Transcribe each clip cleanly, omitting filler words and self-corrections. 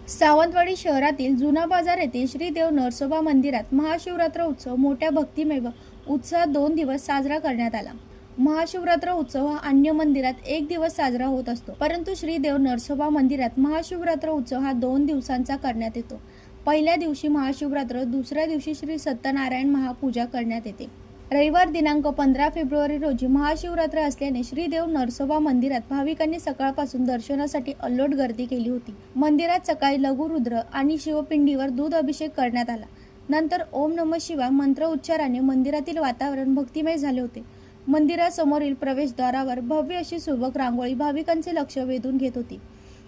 सावंतवाडी शहरातील जुना बाजार येथील श्री देव नरसोबा मंदिरात महाशिवरात्र उत्सव मोठ्या भक्तिमय व उत्साहात 2 दिवस साजरा करण्यात आला। महाशिवरात्र उत्सव हा अन्य मंदिरात 1 दिवस साजरा होत असतो, परंतु श्री देव नरसोबा मंदिरात महाशिवरात्र उत्सव हा 2 दिवसांचा करण्यात येतो। पहिल्या दिवशी महाशिवरात्र, दुसऱ्या दिवशी श्री सत्यनारायण महापूजा करण्यात येते। रविवार दिनांक 15 फेब्रुवारी रोजी महाशिवरात्र असल्याने श्री देव नरसोबा मंदिरात भाविकांनी सकाळपासून दर्शनासाठी अल्लोट गर्दी केली होती। मंदिरात सकाळी लघुरुद्र आणि शिवपिंडीवर दूध अभिषेक करण्यात आला। नंतर ओम नमः शिवाय मंत्र उच्चाराने मंदिरातील वातावरण भक्तिमय झाले होते। मंदिरासमोरील प्रवेशद्वारावर भव्य अशी सुबक रांगोळी भाविकांचे लक्ष वेधून घेत होती।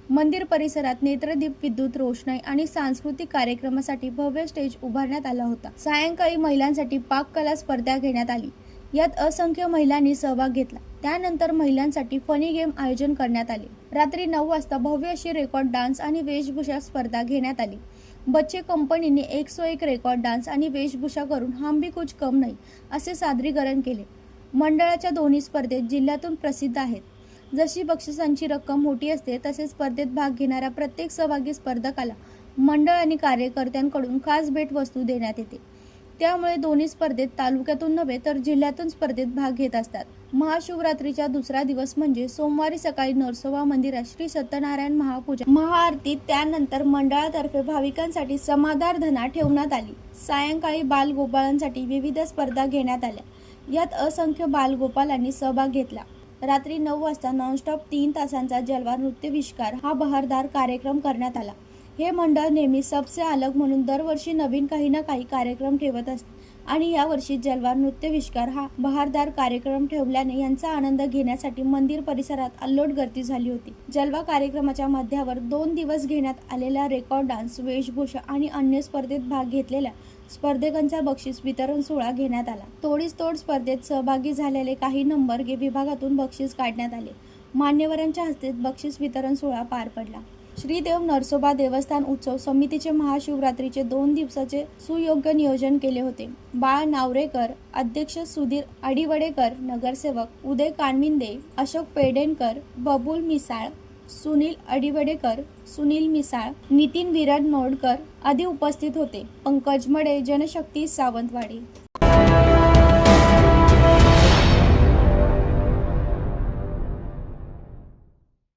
मंदिर परिसरात नेत्रदीप, विद्युत रोषणाई आणि सांस्कृतिक कार्यक्रमासाठी भव्य स्टेज उभारण्यात आला होता। सायंकाळी महिलांसाठी पाककला स्पर्धा घेण्यात आली, यात असंख्य महिलांनी सहभाग घेतला। त्यानंतर महिलांसाठी फनी गेम आयोजन करण्यात आले। रात्री 9 वाजता भव्य अशी रेकॉर्ड डान्स आणि वेशभूषा स्पर्धा घेण्यात आली। बच्चे कंपनीने 101 रेकॉर्ड डान्स आणि वेशभूषा करून हम भी कुछ कम नहीं असे सादरीकरण केले। मंडळाच्या दोन्ही स्पर्धेत जिल्ह्यातून प्रसिद्ध आहेत। जशी बक्षिसांची रक्कम मोठी असते, तसे स्पर्धेत भाग घेणाऱ्या प्रत्येक सहभागी स्पर्धकाला मंडळ आणि कार्यकर्त्यांकडून खास भेटवस्तू देण्यात येते। त्यामुळे दोन्ही स्पर्धेत तालुक्यातून नव्हे तर जिल्ह्यातून स्पर्धेत भाग घेत असतात। महाशिवरात्रीचा दुसरा दिवस म्हणजे सोमवारी सकाळी नरसोबा मंदिरात श्री सत्यनारायण महापूजा, महाआरती, त्यानंतर मंडळातर्फे भाविकांसाठी समाराधना ठेवण्यात आली। सायंकाळी बालगोपाळांसाठी विविध स्पर्धा घेण्यात आल्या, यात असंख्य बालगोपालांनी सहभाग घेतला। रात्री 9 वाजता नॉनस्टॉप 3 तासांचा जलवा नृत्यविष्कार हा बहारदार कार्यक्रम करण्यात आला। हे मंडळ नेहमी सबसे अलग म्हणून दरवर्षी नवीन काही ना काही कार्यक्रम ठेवत असते आणि यावर्षी जलवा नृत्यविष्कार हा बहारदार कार्यक्रम ठेवल्याने यांचा आनंद घेण्यासाठी मंदिर परिसरात अल्लोट गर्दी झाली होती। जलवा कार्यक्रमाच्या मध्यावर 2 दिवस घेण्यात आलेल्या रेकॉर्ड डान्स, वेशभूषा आणि अन्य स्पर्धेत भाग घेतलेल्या स्पर्धकांचा बक्षीस वितरण सोहळा घेण्यात आला। तोडीस तोड स्पर्धेत सहभागी झालेले काही नंबर विभागातून बक्षीस काढण्यात आले। मान्यवरांच्या हस्ते बक्षीस वितरण सोहळा पार पडला। श्री देव नरसोबा देवस्थान उत्सव समितीचे महाशिवरात्रीचे 2 दिवसाचे सुयोग्य नियोजन केले होते। बाळ नावरेकर, अध्यक्ष सुधीर अडिवडेकर, नगरसेवक उदय कानविंदे, अशोक पेडेनकर, बबुल मिसाळ, सुनील अडिवडेकर, सुनील मिसाळ, नितीन विरड नोडकर आदी उपस्थित होते। पंकज मडे, जनशक्ती, सावंतवाडी।